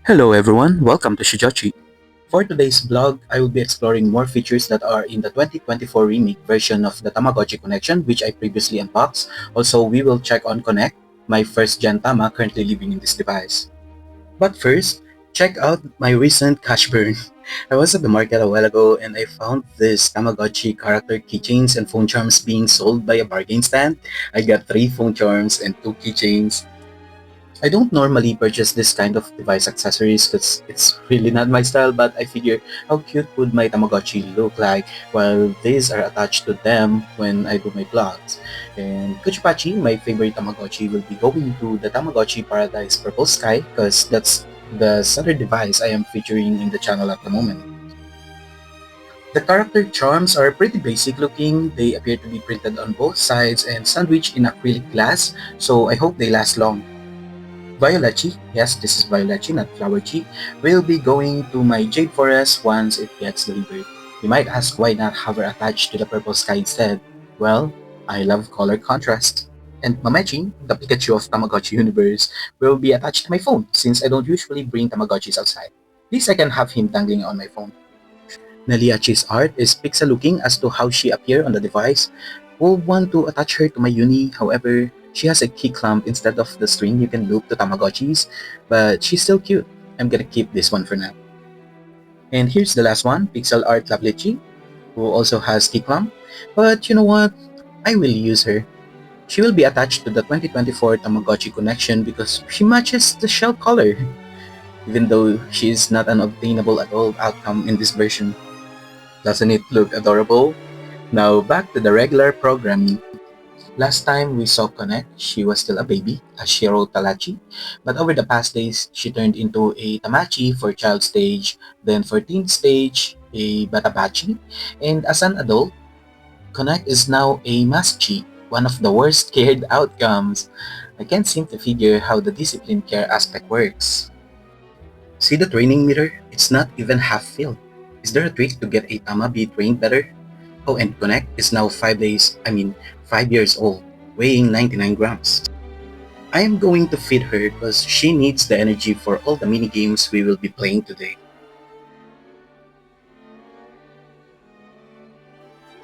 Hello everyone, welcome to SHIJOTCHI. For today's vlog, I will be exploring more features that are in the 2024 remake version of the Tamagotchi Connection, which I previously unboxed. Also, we will check on Konek, my first gen Tama currently living in this device. But first, check out my recent cash burn. I was at the market a while ago and I found this Tamagotchi character keychains and phone charms being sold by a bargain stand. I got 3 phone charms and 2 keychains. I don't normally purchase this kind of device accessories because it's really not my style, but I figure how cute would my Tamagotchi look like while these are attached to them when I do my vlogs. And Kuchipachi, my favorite Tamagotchi, will be going to the Tamagotchi Paradise Purple Sky because that's the center device I am featuring in the channel at the moment. The character charms are pretty basic looking, they appear to be printed on both sides and sandwiched in acrylic glass, so I hope they last long. Violetchi, yes, this is Violetchi, not Flowerchi, will be going to my Jade Forest once it gets delivered. You might ask why not have her attached to the purple sky instead. Well, I love color contrast. And Mamechi, the Pikachu of Tamagotchi universe, will be attached to my phone since I don't usually bring Tamagotchis outside. At least I can have him dangling on my phone. Naliachi's art is pixel looking as to how she appear on the device. Would want to attach her to my uni, however, she has a key clamp instead of the string you can loop to Tamagotchis, but she's still cute. I'm gonna keep this one for now. And here's the last one, Pixel Art Lavlichi, who also has key clamp, but you know what? I will use her. She will be attached to the 2024 Tamagotchi Connection because she matches the shell color, even though she is not an obtainable adult outcome in this version. Doesn't it look adorable? Now back to the regular programming. Last time we saw Konek, she was still a baby, a Shiro Talachi, but over the past days, she turned into a Tamachi for child stage, then for teen stage, a Batabachi, and as an adult, Konek is now a Maschi, one of the worst cared outcomes. I can't seem to figure how the discipline care aspect works. See the training meter? It's not even half filled. Is there a trick to get a Tama be trained better? Oh, and Konek is now 5 years old, weighing 99 grams. I am going to feed her because she needs the energy for all the mini games we will be playing today.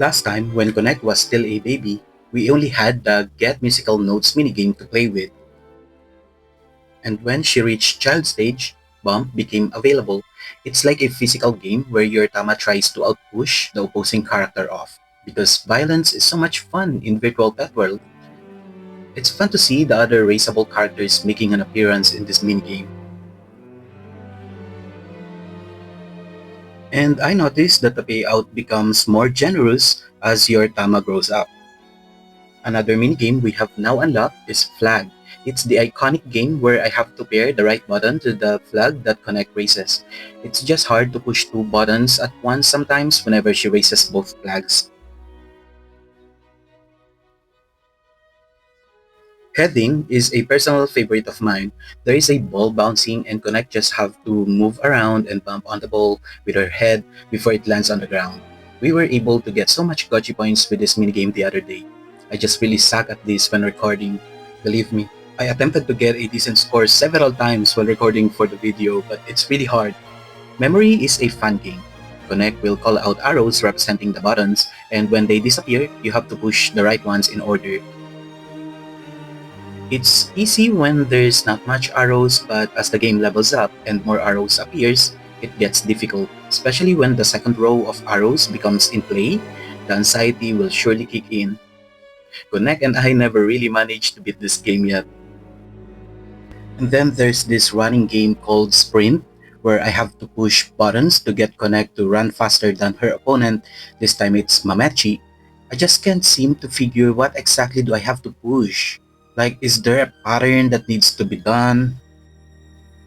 Last time, when Konek was still a baby, we only had the Get Musical Notes minigame to play with. And when she reached child stage, Bump became available. It's like a physical game where your Tama tries to outpush the opposing character off, because violence is so much fun in Virtual Pet World. It's fun to see the other raceable characters making an appearance in this minigame. And I noticed that the payout becomes more generous as your Tama grows up. Another minigame we have now unlocked is Flag. It's the iconic game where I have to pair the right button to the flag that Konek races. It's just hard to push 2 buttons at once sometimes whenever she races both flags. Heading is a personal favorite of mine. There is a ball bouncing and Konek just have to move around and bump on the ball with her head before it lands on the ground. We were able to get so much gotchi points with this minigame the other day. I just really suck at this when recording. Believe me, I attempted to get a decent score several times while recording for the video, but it's really hard. Memory is a fun game. Konek will call out arrows representing the buttons, and when they disappear, you have to push the right ones in order. It's easy when there's not much arrows, but as the game levels up and more arrows appears, it gets difficult, especially when the second row of arrows becomes in play. The anxiety will surely kick in. Konek and I never really managed to beat this game yet. And then there's this running game called Sprint, where I have to push buttons to get Konek to run faster than her opponent. This time it's Mamechi. I just can't seem to figure what exactly do I have to push. Like, is there a pattern that needs to be done?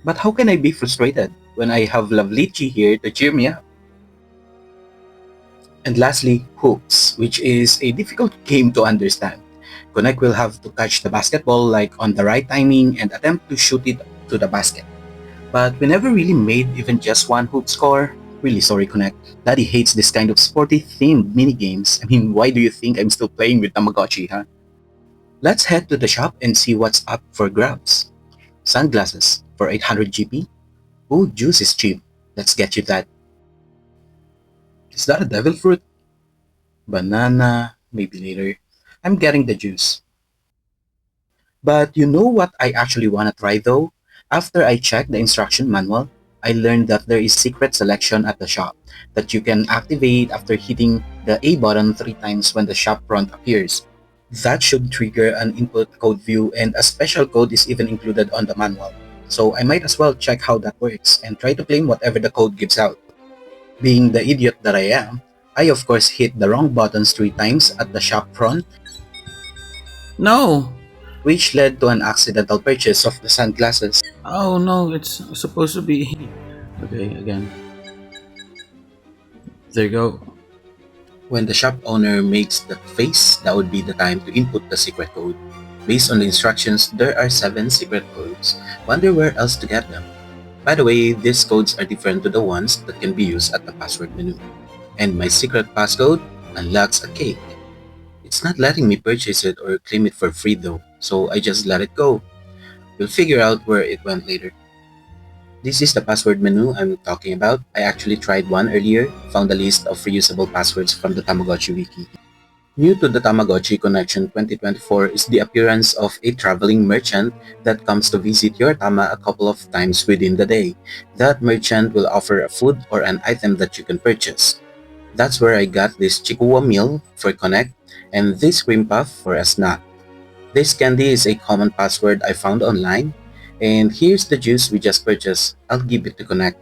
But how can I be frustrated when I have Lavlichi here to cheer me up? And lastly, hooks, which is a difficult game to understand. Konek will have to catch the basketball like on the right timing and attempt to shoot it to the basket. But we never really made even just one hoop score. Really sorry, Konek. Daddy hates this kind of sporty themed minigames. I mean, why do you think I'm still playing with Tamagotchi, huh? Let's head to the shop and see what's up for grabs. Sunglasses for 800 GP, Ooh, juice is cheap. Let's get you that. Is that a devil fruit? Banana, maybe later. I'm getting the juice. But you know what I actually want to try though? After I checked the instruction manual, I learned that there is secret selection at the shop that you can activate after hitting the A button 3 times when the shop front appears. That should trigger an input code view, and a special code is even included on the manual. So I might as well check how that works and try to claim whatever the code gives out. Being the idiot that I am, I of course hit the wrong buttons 3 times at the shop front, No! which led to an accidental purchase of the sunglasses. Oh no, it's supposed to be. Okay, again. There you go. When the shop owner makes that face, that would be the time to input the secret code. Based on the instructions, there are 7 secret codes. Wonder where else to get them. By the way, these codes are different to the ones that can be used at the password menu. And my secret passcode unlocks a cake. It's not letting me purchase it or claim it for free though, so I just let it go. We'll figure out where it went later. This is the password menu I'm talking about. I actually tried one earlier, found a list of reusable passwords from the Tamagotchi wiki. New to the Tamagotchi Connection 2024 is the appearance of a traveling merchant that comes to visit your Tama a couple of times within the day. That merchant will offer a food or an item that you can purchase. That's where I got this Chikuwa meal for Konek and this cream puff for a snack. This candy is a common password I found online, and here's the juice we just purchased. I'll give it to Konek.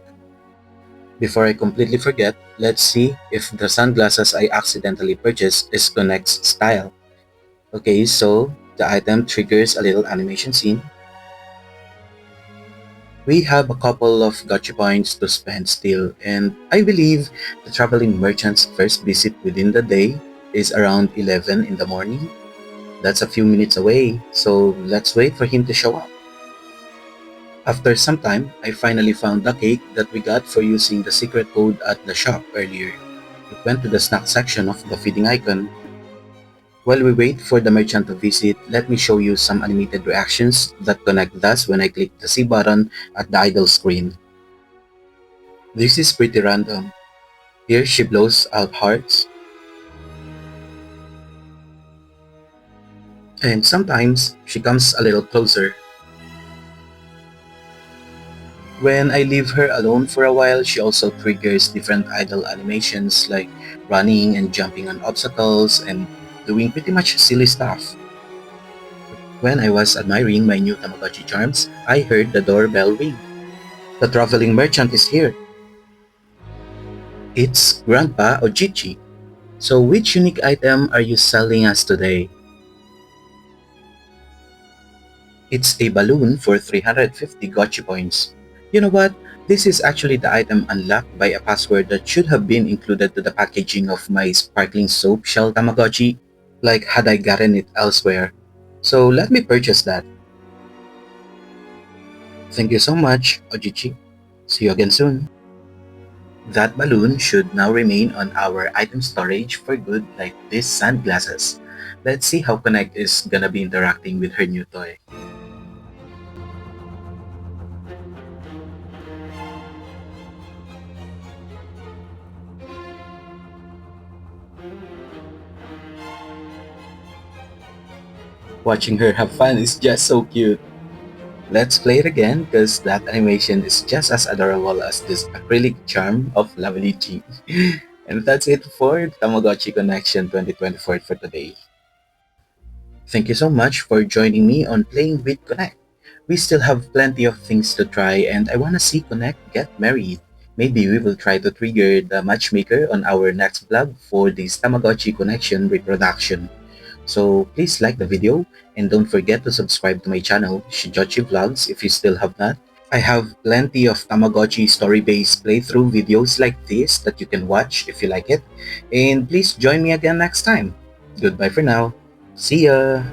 Before I completely forget, let's see if the sunglasses I accidentally purchased is Konek's style. Okay, so the item triggers a little animation scene. We have a couple of gotcha points to spend still, and I believe the traveling merchant's first visit within the day is around 11 in the morning. That's a few minutes away, so let's wait for him to show up. After some time, I finally found the cake that we got for using the secret code at the shop earlier. It went to the snack section of the feeding icon. While we wait for the merchant to visit, let me show you some animated reactions that Connect does when I click the C button at the idle screen. This is pretty random. Here she blows out hearts, and sometimes she comes a little closer. When I leave her alone for a while, she also triggers different idle animations like running and jumping on obstacles and doing pretty much silly stuff. When I was admiring my new Tamagotchi charms, I heard the doorbell ring. The traveling merchant is here. It's Grandpa Ojichi. So which unique item are you selling us today? It's a balloon for 350 gotcha points. You know what? This is actually the item unlocked by a password that should have been included to the packaging of my sparkling soap shell Tamagotchi, like had I gotten it elsewhere. So let me purchase that. Thank you so much, Ojichi. See you again soon. That balloon should now remain on our item storage for good like these sunglasses. Let's see how Connect is gonna be interacting with her new toy. Watching her have fun is just so cute. Let's play it again because that animation is just as adorable as this acrylic charm of Lovely G. And that's it for Tamagotchi Connection 2024 for today. Thank you so much for joining me on Playing with Connect. We still have plenty of things to try and I wanna see Connect get married. Maybe we will try to trigger the matchmaker on our next vlog for this Tamagotchi Connection reproduction. So please like the video and don't forget to subscribe to my channel, SHIJOTCHI Vlogs, if you still have not. I have plenty of Tamagotchi story-based playthrough videos like this that you can watch if you like it. And please join me again next time. Goodbye for now. See ya!